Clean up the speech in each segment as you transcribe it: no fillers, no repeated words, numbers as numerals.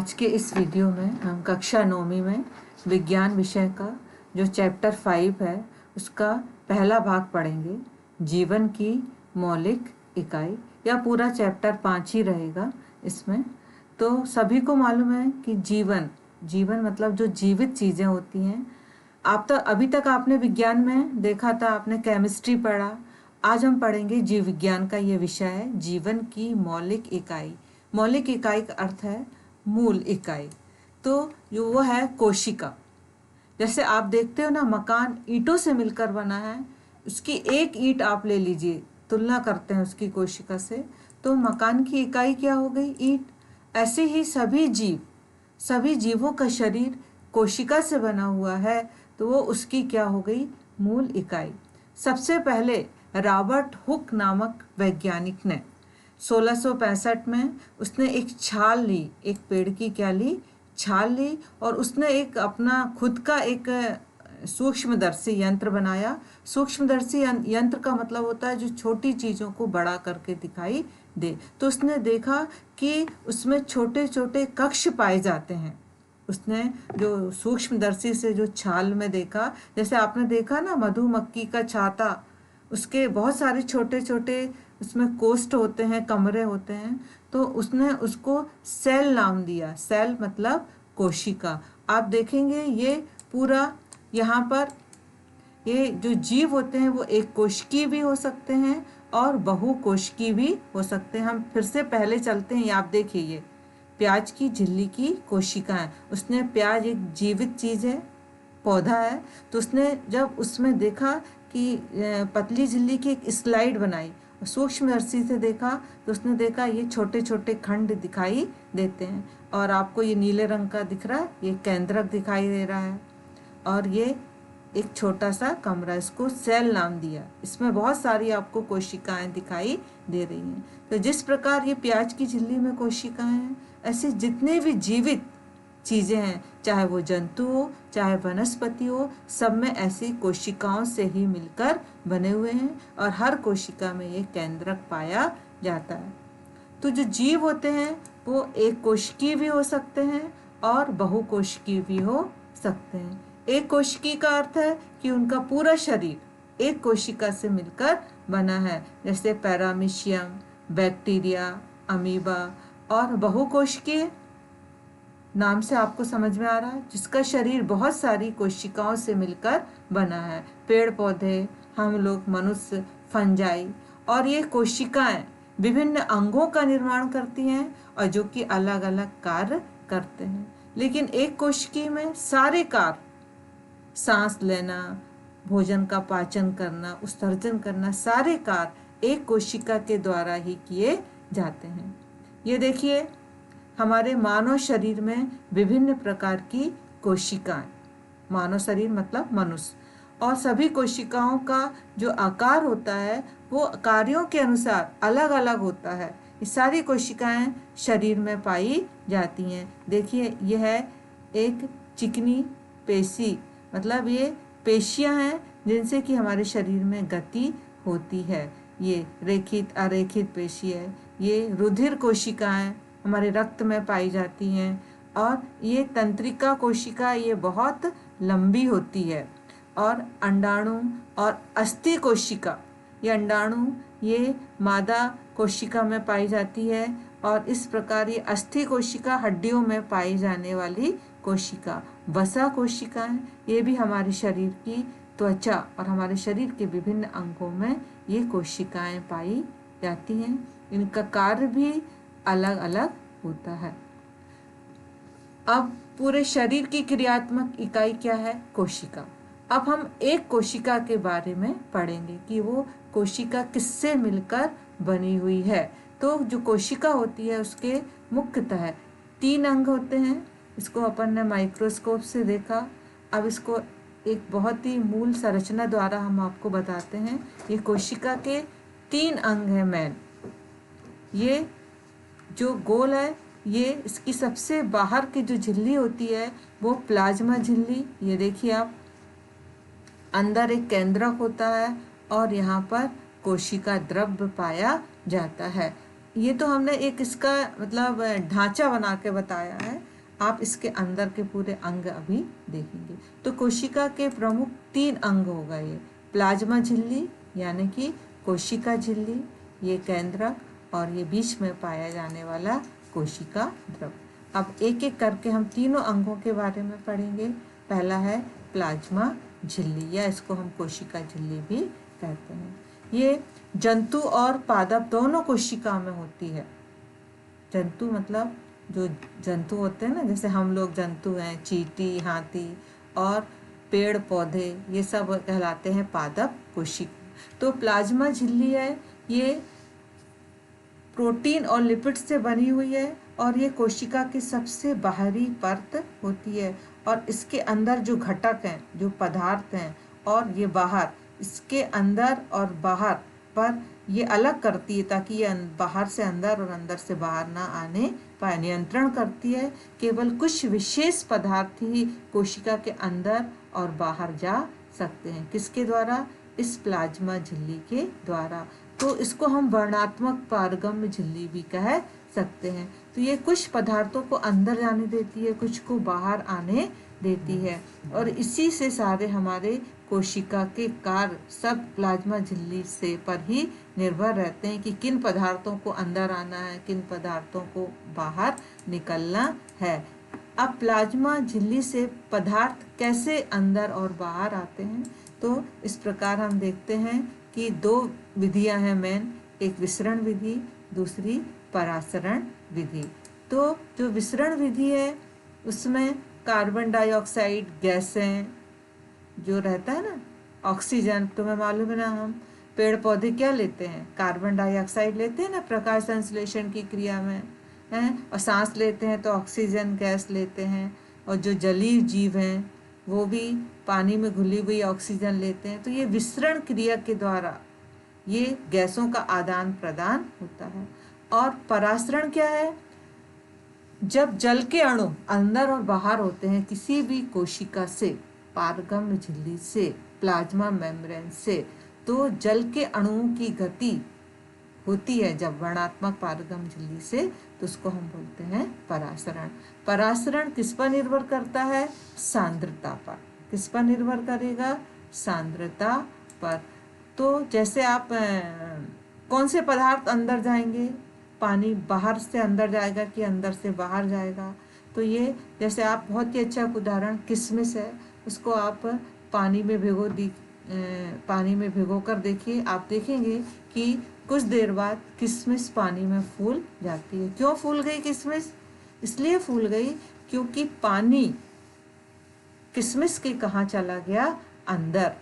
आज के इस वीडियो में हम कक्षा 9वीं में विज्ञान विषय का जो चैप्टर 5 है उसका पहला भाग पढ़ेंगे। जीवन की मौलिक इकाई, या पूरा चैप्टर 5 ही रहेगा इसमें। तो सभी को मालूम है कि जीवन मतलब जो जीवित चीज़ें होती हैं। अभी तक आपने विज्ञान में देखा था, आपने केमिस्ट्री पढ़ा। आज हम पढ़ेंगे जीव विज्ञान का ये विषय है, जीवन की मौलिक इकाई। मौलिक इकाई का अर्थ है मूल इकाई। तो जो वो है कोशिका। जैसे आप देखते हो ना, मकान ईंटों से मिलकर बना है। उसकी एक ईंट आप ले लीजिए, तुलना करते हैं उसकी कोशिका से, तो मकान की इकाई क्या हो गई? ईंट। ऐसे ही सभी जीवों का शरीर कोशिका से बना हुआ है, तो वो उसकी क्या हो गई? मूल इकाई। सबसे पहले रॉबर्ट हुक नामक वैज्ञानिक ने 1665 में उसने एक छाल ली, एक पेड़ की क्या ली? छाल ली, और उसने एक अपना खुद का एक सूक्ष्मदर्शी यंत्र बनाया। सूक्ष्मदर्शी यंत्र का मतलब होता है जो छोटी चीज़ों को बड़ा करके दिखाई दे। तो उसने देखा कि उसमें छोटे छोटे कक्ष पाए जाते हैं। उसने जो सूक्ष्मदर्शी से जो छाल में देखा, जैसे आपने देखा ना मधुमक्खी का छाता, उसके बहुत सारे छोटे छोटे उसमें कोष्ठ होते हैं, कमरे होते हैं। तो उसने उसको सेल नाम दिया। सेल मतलब कोशिका। आप देखेंगे ये पूरा यहाँ पर ये जो जीव होते हैं वो एक कोशिकीय भी हो सकते हैं और बहुकोशिकीय भी हो सकते हैं। हम फिर से पहले चलते हैं। आप देखिए, ये प्याज की झिल्ली की कोशिकाएं। उसने प्याज एक जीवित चीज़ है, पौधा है, तो उसने जब उसमें देखा कि पतली झिल्ली की एक स्लाइड बनाई, सूक्ष्मदर्शी से देखा, तो उसने देखा ये छोटे छोटे खंड दिखाई देते हैं। और आपको ये नीले रंग का दिख रहा है, ये केंद्रक दिखाई दे रहा है, और ये एक छोटा सा कमरा, इसको सेल नाम दिया। इसमें बहुत सारी आपको कोशिकाएं दिखाई दे रही हैं। तो जिस प्रकार ये प्याज की झिल्ली में कोशिकाएं हैं, ऐसे जितने भी जीवित चीज़ें हैं, चाहे वो जंतु हो चाहे वनस्पति हो, सब में ऐसी कोशिकाओं से ही मिलकर बने हुए हैं, और हर कोशिका में ये केंद्रक पाया जाता है। तो जो जीव होते हैं वो एक कोशिकीय भी हो सकते हैं और बहुकोशिकीय भी हो सकते हैं। एक कोशिकीय का अर्थ है कि उनका पूरा शरीर एक कोशिका से मिलकर बना है, जैसे पैरामीशियम, बैक्टीरिया, अमीबा। और बहुकोशिकीय नाम से आपको समझ में आ रहा है, जिसका शरीर बहुत सारी कोशिकाओं से मिलकर बना है। पेड़ पौधे, हम लोग, मनुष्य, फंजाई। और ये कोशिकाएं विभिन्न अंगों का निर्माण करती हैं और जो कि अलग अलग कार्य करते हैं। लेकिन एक कोशिकीय में सारे कार्य, सांस लेना, भोजन का पाचन करना, उत्सर्जन करना, सारे कार्य एक कोशिका के द्वारा ही किए जाते हैं। ये देखिए, हमारे मानव शरीर में विभिन्न प्रकार की कोशिकाएं, मानव शरीर मतलब मनुष्य, और सभी कोशिकाओं का जो आकार होता है वो कार्यों के अनुसार अलग अलग होता है। ये सारी कोशिकाएं शरीर में पाई जाती हैं। देखिए, यह है एक चिकनी पेशी, मतलब ये पेशियां हैं जिनसे कि हमारे शरीर में गति होती है। ये रेखित अरेखित पेशी है। ये रुधिर कोशिकाएं हमारे रक्त में पाई जाती हैं। और ये तंत्रिका कोशिका, ये बहुत लंबी होती है। और अंडाणु और अस्थि कोशिका, ये अंडाणु ये मादा कोशिका में पाई जाती है। और इस प्रकार ये अस्थि कोशिका हड्डियों में पाई जाने वाली कोशिका। वसा कोशिकाएं, ये भी हमारे शरीर की त्वचा और हमारे शरीर के विभिन्न अंगों में ये कोशिकाएं पाई जाती हैं। इनका कार्य भी अलग अलग होता है। अब पूरे शरीर की क्रियात्मक इकाई क्या है? कोशिका। अब हम एक कोशिका के बारे में पढ़ेंगे कि वो कोशिका किससे मिलकर बनी हुई है। तो जो कोशिका होती है उसके मुख्यतः 3 अंग होते हैं। इसको अपन ने माइक्रोस्कोप से देखा। अब इसको एक बहुत ही मूल संरचना द्वारा हम आपको बताते हैं। ये कोशिका के 3 अंग हैं मेन। ये जो गोल है, ये इसकी सबसे बाहर की जो झिल्ली होती है वो प्लाज्मा झिल्ली। ये देखिए आप, अंदर एक केंद्रक होता है और यहाँ पर कोशिका द्रव्य पाया जाता है। ये तो हमने एक इसका मतलब ढांचा बना के बताया है, आप इसके अंदर के पूरे अंग अभी देखेंगे। तो कोशिका के प्रमुख 3 अंग होगा ये, प्लाज्मा झिल्ली यानी कि कोशिका झिल्ली, ये केंद्रक और ये बीच में पाया जाने वाला कोशिका द्रव। अब एक एक करके हम तीनों अंगों के बारे में पढ़ेंगे। पहला है प्लाज्मा झिल्ली, या इसको हम कोशिका झिल्ली भी कहते हैं। ये जंतु और पादप दोनों कोशिका में होती है। जंतु मतलब जो जंतु होते हैं ना, जैसे हम लोग जंतु हैं, चींटी, हाथी, और पेड़ पौधे, ये सब कहलाते हैं पादप कोशिका। तो प्लाज्मा झिल्ली है, ये प्रोटीन और लिपिड से बनी हुई है और ये कोशिका की सबसे बाहरी परत होती है। और इसके अंदर जो घटक हैं, जो पदार्थ हैं, और ये बाहर, इसके अंदर और बाहर पर ये अलग करती है ताकि ये बाहर से अंदर और अंदर से बाहर ना आने पाए, नियंत्रण करती है। केवल कुछ विशेष पदार्थ ही कोशिका के अंदर और बाहर जा सकते हैं। किसके द्वारा? इस प्लाज्मा झिल्ली के द्वारा। तो इसको हम वर्णात्मक पारगम्य झिल्ली भी कह सकते हैं। तो ये कुछ पदार्थों को अंदर जाने देती है, कुछ को बाहर आने देती है, और इसी से सारे हमारे कोशिका के कार्य सब प्लाज्मा झिल्ली से पर ही निर्भर रहते हैं कि किन पदार्थों को अंदर आना है, किन पदार्थों को बाहर निकलना है। अब प्लाज्मा झिल्ली से पदार्थ कैसे अंदर और बाहर आते हैं, तो इस प्रकार हम देखते हैं कि 2 विधियां हैं मेन, एक विसरण विधि, दूसरी परासरण विधि। तो जो विसरण विधि है उसमें कार्बन डाइऑक्साइड गैसें जो रहता है ना, ऑक्सीजन, तुम्हें मालूम है ना, हम पेड़ पौधे क्या लेते हैं? कार्बन डाइऑक्साइड लेते हैं ना प्रकाश संश्लेषण की क्रिया में, हैं, और सांस लेते हैं तो ऑक्सीजन गैस लेते हैं। और जो जलीय जीव हैं वो भी पानी में घुली हुई ऑक्सीजन लेते हैं। तो ये विसरण क्रिया के द्वारा ये गैसों का आदान प्रदान होता है। और परासरण क्या है? जब जल के अणु अंदर और बाहर होते हैं किसी भी कोशिका से, पारगम्य झिल्ली से, प्लाज्मा मेम्ब्रेन से, तो जल के अणुओं की गति होती है जब वर्णात्मक पारगम्य झिल्ली से, तो उसको हम बोलते हैं परासरण। परासरण किस पर निर्भर करता है? सांद्रता पर। किस पर निर्भर करेगा? सांद्रता पर। तो जैसे आप कौन से पदार्थ अंदर जाएंगे? पानी बाहर से अंदर जाएगा कि अंदर से बाहर जाएगा? तो ये जैसे आप बहुत ही अच्छा उदाहरण किशमिश है, उसको आप पानी में भिगो कर देखिए, आप देखेंगे कि कुछ देर बाद किशमिश पानी में फूल जाती है। क्यों फूल गई किशमिश? इसलिए फूल गई क्योंकि पानी किशमिश के कहाँ चला गया? अंदर।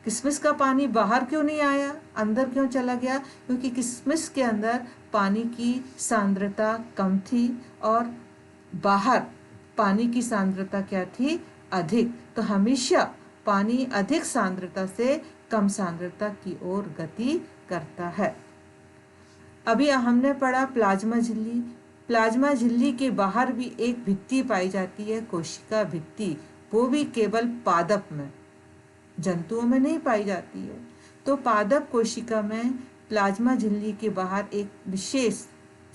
किशमिश का पानी बाहर क्यों नहीं आया, अंदर क्यों चला गया? क्योंकि किशमिश के अंदर पानी की सांद्रता कम थी और बाहर पानी की सांद्रता क्या थी? अधिक। तो हमेशा पानी अधिक सांद्रता से कम सांद्रता की ओर गति करता है। अभी हमने पढ़ा प्लाज्मा झिल्ली। प्लाज्मा झिल्ली के बाहर भी एक भित्ति पाई जाती है, कोशिका भित्ति, वो भी केवल पादप में, जंतुओं में नहीं पाई जाती है। तो पादप कोशिका में प्लाज्मा झिल्ली के बाहर एक विशेष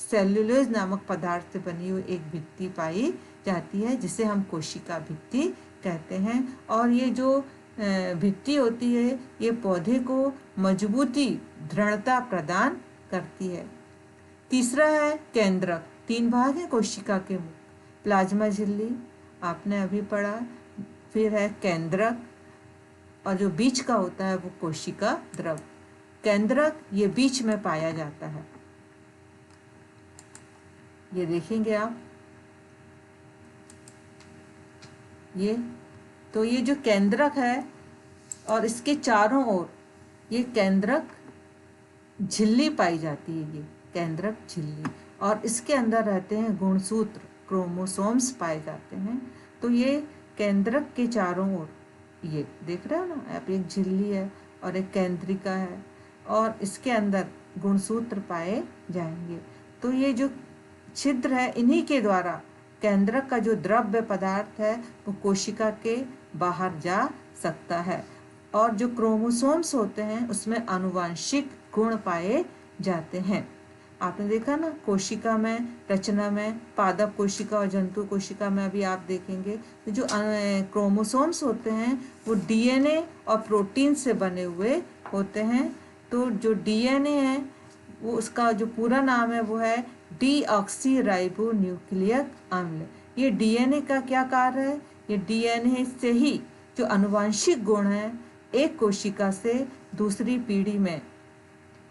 सेल्यूलोज नामक पदार्थ से बनी हुई एक भित्ति पाई जाती है जिसे हम कोशिका भित्ति कहते हैं। और ये जो भित्ति होती है ये पौधे को मजबूती, दृढ़ता प्रदान करती है। तीसरा है केंद्रक। 3 भाग हैं कोशिका के मुख, प्लाज्मा झिल्ली आपने अभी पढ़ा, फिर है केंद्रक, और जो बीच का होता है वो कोशिका द्रव। केंद्रक ये बीच में पाया जाता है, ये देखेंगे आप, ये तो ये जो केंद्रक है और इसके चारों ओर ये केंद्रक झिल्ली पाई जाती है, ये केंद्रक झिल्ली, और इसके अंदर रहते हैं गुणसूत्र, क्रोमोसोम्स पाए जाते हैं। तो ये केंद्रक के चारों ओर ये देख रहे हो ना आप, एक झिल्ली है और एक केंद्रिका है और इसके अंदर गुणसूत्र पाए जाएंगे। तो ये जो छिद्र है इन्हीं के द्वारा केंद्रक का जो द्रव्य पदार्थ है वो कोशिका के बाहर जा सकता है। और जो क्रोमोसोम्स होते हैं उसमें आनुवांशिक गुण पाए जाते हैं। आपने देखा ना, कोशिका में, रचना में, पादप कोशिका और जंतु कोशिका में अभी आप देखेंगे तो जो क्रोमोसोम्स होते हैं वो डीएनए और प्रोटीन से बने हुए होते हैं। तो जो डीएनए है वो, उसका जो पूरा नाम है वो है डीऑक्सी राइबो न्यूक्लियक अम्ल। ये डीएनए का क्या कार्य है? ये डीएनए से ही जो अनुवांशिक गुण है एक कोशिका से दूसरी पीढ़ी में,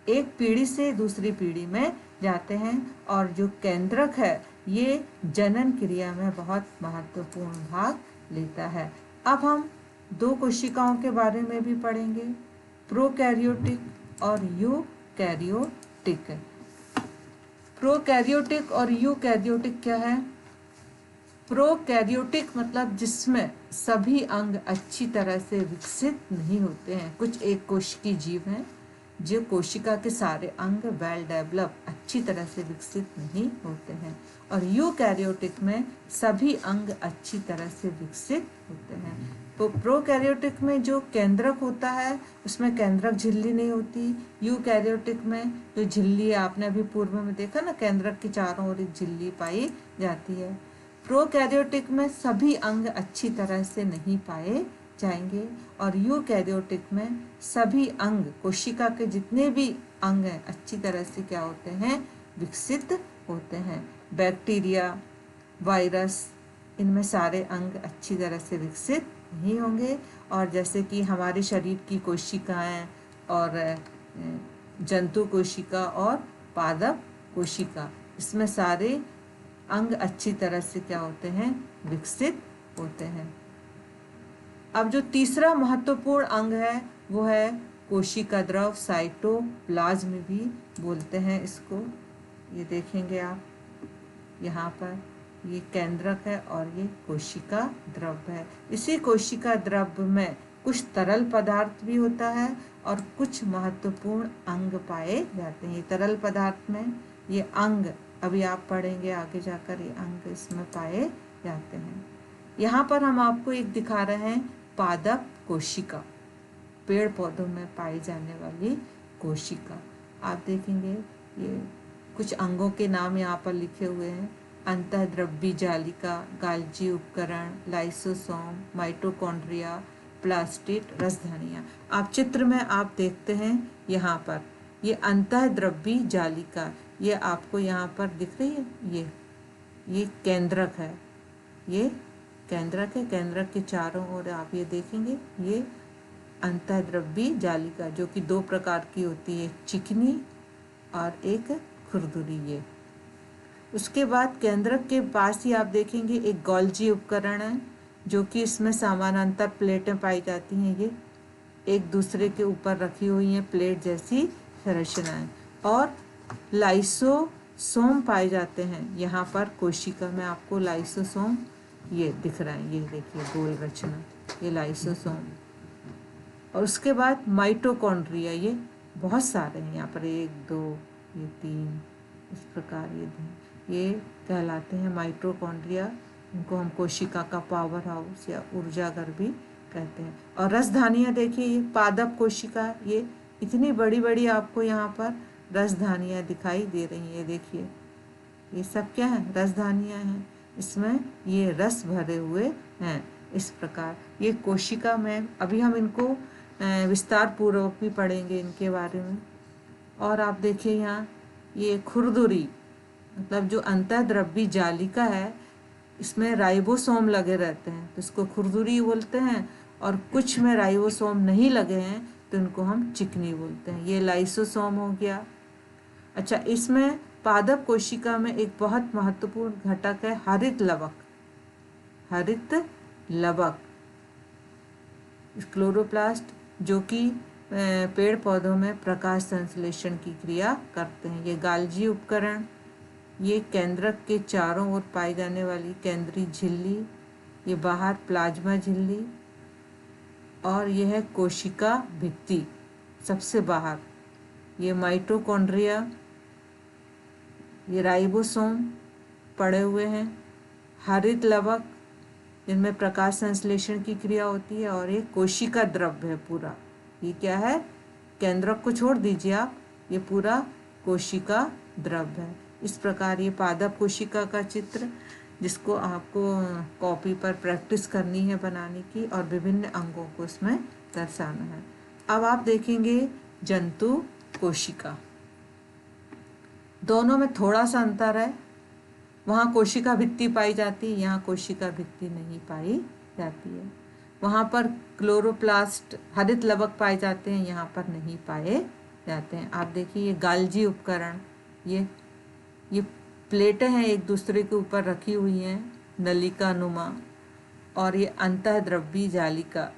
एक पीढ़ी से दूसरी पीढ़ी में जाते हैं। और जो केंद्रक है ये जनन क्रिया में बहुत महत्वपूर्ण भाग लेता है। अब हम दो कोशिकाओं के बारे में भी पढ़ेंगे, प्रोकैरियोटिक और यूकैरियोटिक। प्रोकैरियोटिक और यूकैरियोटिक क्या है? प्रोकैरियोटिक मतलब जिसमें सभी अंग अच्छी तरह से विकसित नहीं होते हैं। कुछ एक कोशिकीय जीव हैं जो कोशिका के सारे अंग वेल डेवलप, अच्छी तरह से विकसित नहीं होते हैं। और यूकैरियोटिक में सभी अंग अच्छी तरह से विकसित होते हैं। तो प्रोकैरियोटिक में जो केंद्रक होता है उसमें केंद्रक झिल्ली नहीं होती। यूकैरियोटिक में जो झिल्ली आपने अभी पूर्व में देखा ना, केंद्रक के चारों ओर एक झिल्ली पाई जाती है। प्रोकैरियोटिक में सभी अंग अच्छी तरह से नहीं पाए जाएंगे और यूकैरियोटिक में सभी अंग, कोशिका के जितने भी अंग हैं अच्छी तरह से क्या होते हैं? विकसित होते हैं। बैक्टीरिया, वायरस, इनमें सारे अंग अच्छी तरह से विकसित नहीं होंगे। और जैसे कि हमारे शरीर की कोशिकाएं और जंतु कोशिका और पादप कोशिका, इसमें सारे अंग अच्छी तरह से क्या होते हैं? विकसित होते हैं। अब जो तीसरा महत्वपूर्ण अंग है वो है कोशिका द्रव, साइटोप्लाज्म भी बोलते हैं इसको। ये देखेंगे आप यहाँ पर, ये केंद्रक है और ये कोशिका द्रव है। इसी कोशिका द्रव में कुछ तरल पदार्थ भी होता है और कुछ महत्वपूर्ण अंग पाए जाते हैं। तरल पदार्थ में ये अंग अभी आप पढ़ेंगे आगे जाकर, ये अंग इसमें पाए जाते हैं। यहाँ पर हम आपको एक दिखा रहे हैं पादप कोशिका, पेड़ पौधों में पाई जाने वाली कोशिका। आप देखेंगे ये कुछ अंगों के नाम यहाँ पर लिखे हुए हैं, अंतःद्रव्यी जालिका, गाल्जी उपकरण, लाइसोसोम, माइटोकॉन्ड्रिया, प्लास्टिड, रसधनिया। आप चित्र में आप देखते हैं यहाँ पर ये अंतःद्रव्यी जालिका, ये आपको यहाँ पर दिख रही है, ये केंद्रक है, ये केंद्रक है। केंद्रक के चारों ओर आप ये देखेंगे ये अंतःद्रव्यी जालिका, जो कि दो प्रकार की होती है, चिकनी और एक खुरदुरी। ये उसके बाद केंद्रक के पास ही आप देखेंगे एक गोल्जी उपकरण है, जो कि इसमें समानांतर प्लेटें पाई जाती हैं। ये एक दूसरे के ऊपर रखी हुई हैं प्लेट जैसी संरचनाएं। और लाइसोसोम पाए जाते हैं। यहाँ पर कोशिका में आपको लाइसोसोम ये दिख रहा है, ये देखिए गोल रचना, ये लाइसोसोम। और उसके बाद माइटोकॉन्ड्रिया, ये बहुत सारे हैं यहाँ पर, 1 2 ये 3 इस प्रकार ये कहलाते हैं माइटोकॉन्ड्रिया। इनको हम कोशिका का पावर हाउस या ऊर्जाघर भी कहते हैं। और रसधानियाँ देखिए, ये पादप कोशिका, ये इतनी बड़ी बड़ी आपको यहाँ पर रसधानियाँ दिखाई दे रही हैं। ये देखिए ये सब क्या है? रसधानियाँ हैं। इसमें ये रस भरे हुए हैं। इस प्रकार ये कोशिका में, अभी हम इनको विस्तार पूर्वक भी पढ़ेंगे इनके बारे में। और आप देखिए यहाँ ये खुरदुरी, मतलब जो अंतःद्रव्यी जालिका है इसमें राइबोसोम लगे रहते हैं तो इसको खुरदुरी बोलते हैं। और कुछ में राइबोसोम नहीं लगे हैं तो इनको हम चिकनी बोलते हैं। ये लाइसोसोम हो गया। अच्छा, इसमें पादप कोशिका में एक बहुत महत्वपूर्ण घटक है हरित लवक। हरित लवक क्लोरोप्लास्ट, जो कि पेड़ पौधों में प्रकाश संश्लेषण की क्रिया करते हैं। ये गाल्जी उपकरण, ये केंद्रक के चारों ओर पाई जाने वाली केंद्रीय झिल्ली, ये बाहर प्लाज्मा झिल्ली, और यह है कोशिका भित्ति सबसे बाहर, ये माइटोकॉन्ड्रिया, ये राइबोसोम पड़े हुए हैं, हरित लवक जिनमें प्रकाश संश्लेषण की क्रिया होती है, और ये कोशिका द्रव्य है पूरा। ये क्या है? केंद्रक को छोड़ दीजिए आप, ये पूरा कोशिका द्रव है। इस प्रकार ये पादप कोशिका का चित्र, जिसको आपको कॉपी पर प्रैक्टिस करनी है बनाने की, और विभिन्न अंगों को इसमें दर्शाना है। अब आप देखेंगे जंतु कोशिका, दोनों में थोड़ा सा अंतर है। वहाँ कोशिका भित्ति पाई जाती है, यहाँ कोशिका भित्ति नहीं पाई जाती है। वहाँ पर क्लोरोप्लास्ट हरित लवक पाए जाते हैं, यहाँ पर नहीं पाए जाते हैं। आप देखिए ये गाल्जी उपकरण, ये प्लेटें हैं एक दूसरे के ऊपर रखी हुई हैं नलिका नुमा, और ये अंतःद्रव्यी जालिका।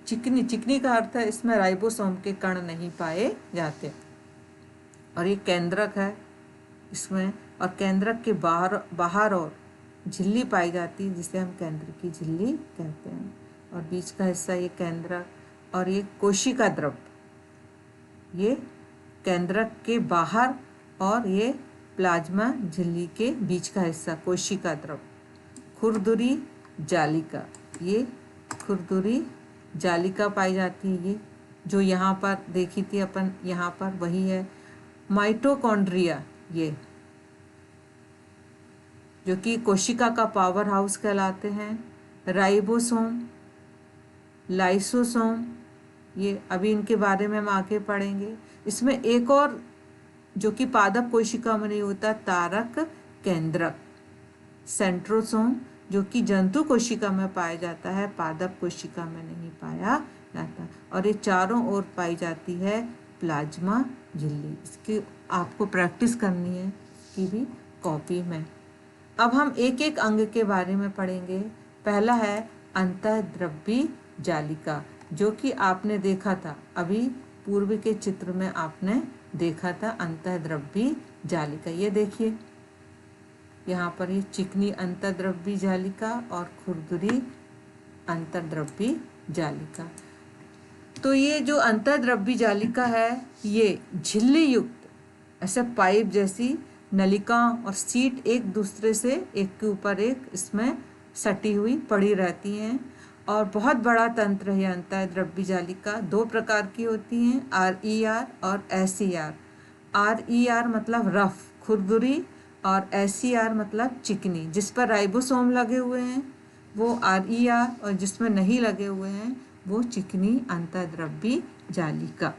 चिकनी, चिकनी का अर्थ है इसमें राइबोसोम के कण नहीं पाए जाते। और ये केंद्रक है इसमें, और केंद्रक के बाहर और झिल्ली पाई जाती है, जिसे हम केंद्र की झिल्ली कहते हैं। और बीच का हिस्सा ये केंद्रक, और ये कोशिका द्रव, ये केंद्रक के बाहर, और ये प्लाज्मा झिल्ली के बीच का हिस्सा कोशिका द्रव। खुरदुरी जालिका, ये खुरदुरी जालिका पाई जाती है, ये जो यहाँ पर देखी थी अपन, यहाँ पर वही है। माइटोकॉन्ड्रिया, ये जो कि कोशिका का पावर हाउस कहलाते हैं। राइबोसोम, लाइसोसोम, ये अभी इनके बारे में हम आगे पढ़ेंगे। इसमें एक और जो कि पादप कोशिका में नहीं होता, तारक केंद्रक। सेंट्रोसोम, जो कि जंतु कोशिका में पाया जाता है, पादप कोशिका में नहीं पाया जाता। और ये चारों ओर पाई जाती है प्लाज्मा झिल्ली। इसकी आपको प्रैक्टिस करनी है कि भी कॉपी में। अब हम एक एक अंग के बारे में पढ़ेंगे। पहला है अंतःद्रव्यी जालिका, जो कि आपने देखा था अभी पूर्व के चित्र में, आपने देखा था अंतःद्रव्यी जालिका। ये देखिए यहाँ पर ये चिकनी अंतःद्रव्यी जालिका और खुरदुरी अंतःद्रव्यी जालिका। तो ये जो अंतःद्रव्यी जालिका है, ये झिल्ली युक्त ऐसे पाइप जैसी नलिका और सीट एक दूसरे से एक के ऊपर एक इसमें सटी हुई पड़ी रहती हैं। और बहुत बड़ा तंत्र है अंतःद्रव्यी जालिका। दो प्रकार की होती हैं, RER और SER। RER मतलब रफ खुरदुरी, और SER मतलब चिकनी, जिस पर राइबोसोम लगे हुए हैं वो RER, और जिसमें नहीं लगे हुए हैं वो चिकनी अंतःद्रव्यी जालिका।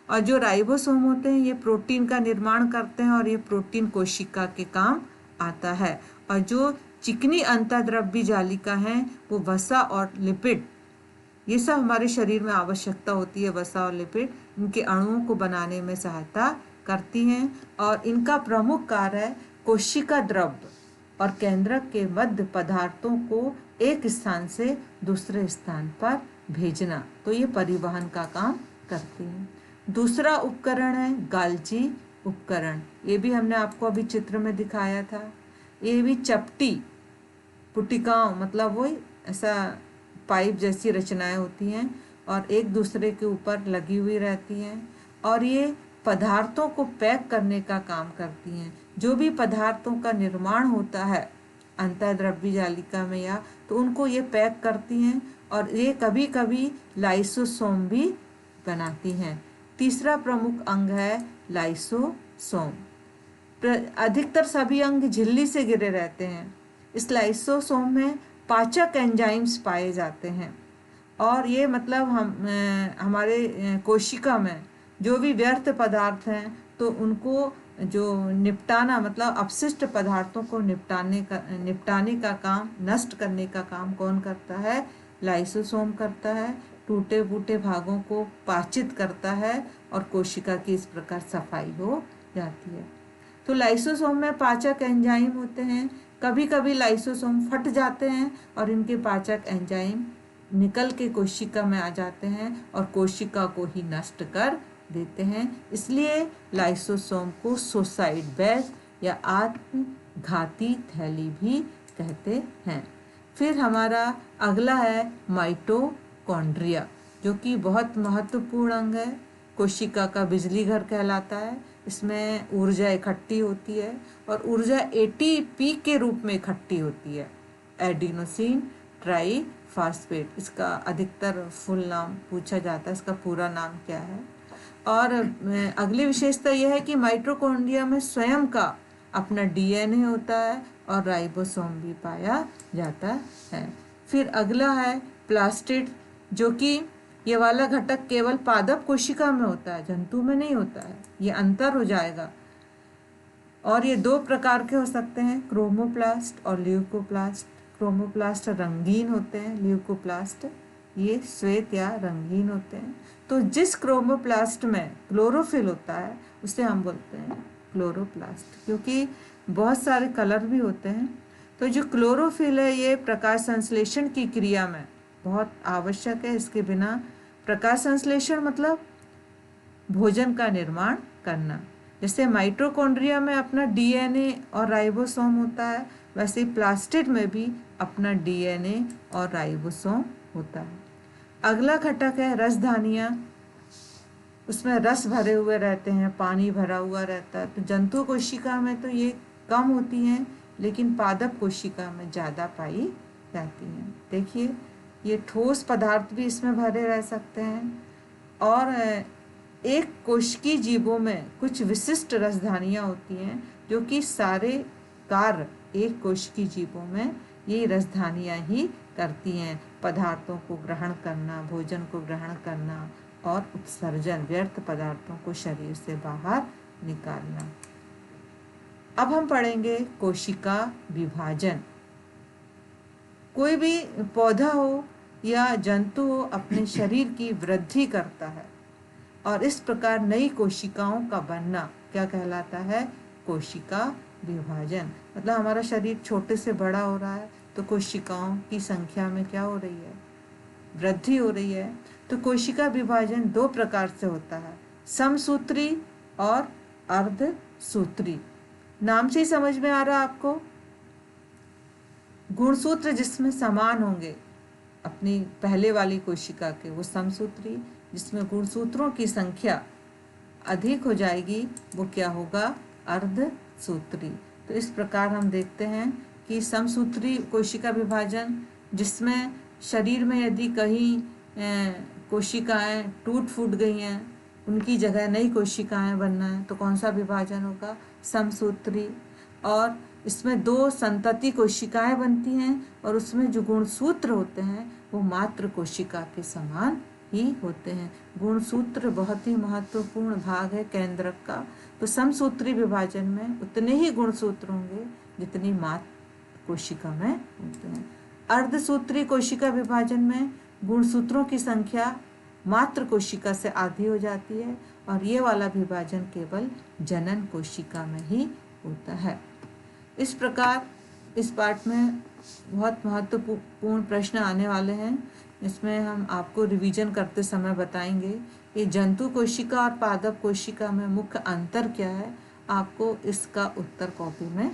और जो राइबोसोम होते हैं ये प्रोटीन का निर्माण करते हैं, और ये प्रोटीन कोशिका के काम आता है। और जो चिकनी अंतःद्रव्यी जालिका हैं वो वसा और लिपिड, ये सब हमारे शरीर में आवश्यकता होती है। वसा और लिपिड इनके अणुओं को बनाने में सहायता करती हैं, और इनका प्रमुख कार्य है कोशिका द्रव और केंद्रक के मध्य पदार्थों को एक स्थान से दूसरे स्थान पर भेजना। तो ये परिवहन का काम करती हैं। दूसरा उपकरण है गाल्जी उपकरण। ये भी हमने आपको अभी चित्र में दिखाया था। ये भी चपटी पुटिकाओं, मतलब वही ऐसा पाइप जैसी रचनाएं होती हैं और एक दूसरे के ऊपर लगी हुई रहती हैं, और ये पदार्थों को पैक करने का काम करती हैं। जो भी पदार्थों का निर्माण होता है अंतःद्रव्यी जालिका में या, तो उनको ये पैक करती हैं, और ये कभी कभी लाइसोसोम भी बनाती हैं। तीसरा प्रमुख अंग है लाइसोसोम। अधिकतर सभी अंग झिल्ली से घिरे रहते हैं। इस लाइसोसोम में पाचक एंजाइम्स पाए जाते हैं, और ये मतलब हमारे कोशिका में जो भी व्यर्थ पदार्थ हैं तो उनको जो निपटाना, मतलब अपशिष्ट पदार्थों को निपटाने का काम, नष्ट करने का काम कौन करता है? लाइसोसोम करता है। टूटे फूटे भागों को पाचित करता है और कोशिका की इस प्रकार सफाई हो जाती है। तो लाइसोसोम में पाचक एंजाइम होते हैं। कभी कभी लाइसोसोम फट जाते हैं और इनके पाचक एंजाइम निकल के कोशिका में आ जाते हैं और कोशिका को ही नष्ट कर देते हैं। इसलिए लाइसोसोम को सुसाइड बैग या आत्मघाती थैली भी कहते हैं। फिर हमारा अगला है माइटोकॉन्ड्रिया, जो कि बहुत महत्वपूर्ण अंग है। कोशिका का बिजली घर कहलाता है। इसमें ऊर्जा इकट्ठी होती है और ऊर्जा ATP के रूप में इकट्ठी होती है, एडिनोसिन ट्राईफास्फेट। इसका अधिकतर फुल नाम पूछा जाता है, इसका पूरा नाम क्या है? और अगली विशेषता यह है कि माइटोकॉन्ड्रिया में स्वयं का अपना डीएनए होता है और राइबोसोम भी पाया जाता है। फिर अगला है प्लास्टिड, जो कि ये वाला घटक केवल पादप कोशिका में होता है, जंतु में नहीं होता है, ये अंतर हो जाएगा। और ये दो प्रकार के हो सकते हैं, क्रोमोप्लास्ट और ल्यूकोप्लास्ट। क्रोमोप्लास्ट रंगीन होते हैं, ल्यूकोप्लास्ट ये श्वेत या रंगीन होते हैं। तो जिस क्रोमोप्लास्ट में क्लोरोफिल होता है उसे हम बोलते हैं क्लोरोप्लास्ट, क्योंकि बहुत सारे कलर भी होते हैं। तो जो क्लोरोफिल है ये प्रकाश संश्लेषण की क्रिया में बहुत आवश्यक है। इसके बिना प्रकाश संश्लेषण मतलब भोजन का निर्माण करना। जैसे माइटोकॉन्ड्रिया में अपना डीएनए और राइबोसोम होता है, वैसे प्लास्टिड में भी अपना डीएनए और राइबोसोम होता है। अगला घटक है रसधानियाँ। उसमें रस भरे हुए रहते हैं, पानी भरा हुआ रहता है। तो जंतु कोशिका में तो ये कम होती हैं, लेकिन पादप कोशिका में ज़्यादा पाई जाती हैं। देखिए ये ठोस पदार्थ भी इसमें भरे रह सकते हैं। और एक कोशिकीय जीवों में कुछ विशिष्ट रसधानियाँ होती हैं, जो कि सारे कार्य एक कोशिकीय जीवों में ये रसधानियाँ ही करती हैं। पदार्थों को ग्रहण करना, भोजन को ग्रहण करना और उत्सर्जन, व्यर्थ पदार्थों को शरीर से बाहर निकालना। अब हम पढ़ेंगे कोशिका विभाजन। कोई भी पौधा हो या जंतु हो अपने शरीर की वृद्धि करता है, और इस प्रकार नई कोशिकाओं का बनना क्या कहलाता है? कोशिका विभाजन। मतलब हमारा शरीर छोटे से बड़ा हो रहा है, तो कोशिकाओं की संख्या में क्या हो रही है? वृद्धि हो रही है। तो कोशिका विभाजन दो प्रकार से होता है, समसूत्री और अर्धसूत्री। नाम से ही समझ में आ रहा है आपको। गुणसूत्र जिसमें समान होंगे अपनी पहले वाली कोशिका के, वो समसूत्री। जिसमें गुणसूत्रों की संख्या अधिक हो जाएगी वो क्या होगा? अर्धसूत्री। तो इस प्रकार हम देखते हैं कि समसूत्री कोशिका विभाजन, जिसमें शरीर में यदि कहीं कोशिकाएं टूट फूट गई हैं, उनकी जगह नई कोशिकाएं बनना है, तो कौन सा विभाजन होगा? समसूत्री। और इसमें दो संतति कोशिकाएं बनती हैं, और उसमें जो गुणसूत्र होते हैं वो मात्र कोशिका के समान ही होते हैं। गुणसूत्र बहुत ही महत्वपूर्ण भाग है केंद्रक का। तो समसूत्री विभाजन में उतने ही गुणसूत्र होंगे जितनी मात्र कोशिका में होते हैं। अर्धसूत्री कोशिका विभाजन में गुणसूत्रों की संख्या मात्र कोशिका से आधी हो जाती है, और ये वाला विभाजन केवल जनन कोशिका में ही होता है। इस प्रकार इस पाठ में बहुत महत्वपूर्ण प्रश्न आने वाले हैं। इसमें हम आपको रिवीजन करते समय बताएंगे कि जंतु कोशिका और पादप कोशिका में मुख्य अंतर क्या है। आपको इसका उत्तर कॉपी में